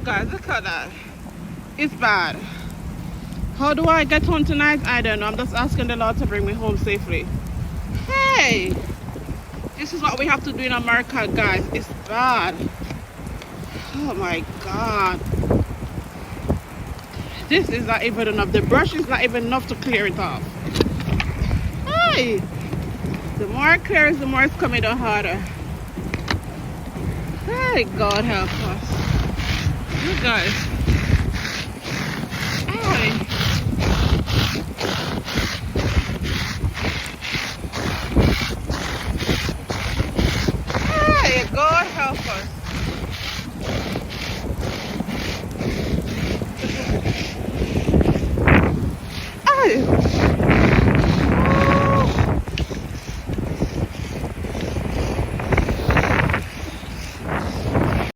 guys, look at that. It's bad. How do I get home tonight? I don't know. I'm just asking the Lord to bring me home safely. Hey, this is what we have to do in America, guys. It's bad. Oh my God. This is not even enough. The brush is not even enough to clear it off. Hey, the more it clears, the more it's coming down harder. Hey, God help us. You guys. Hey.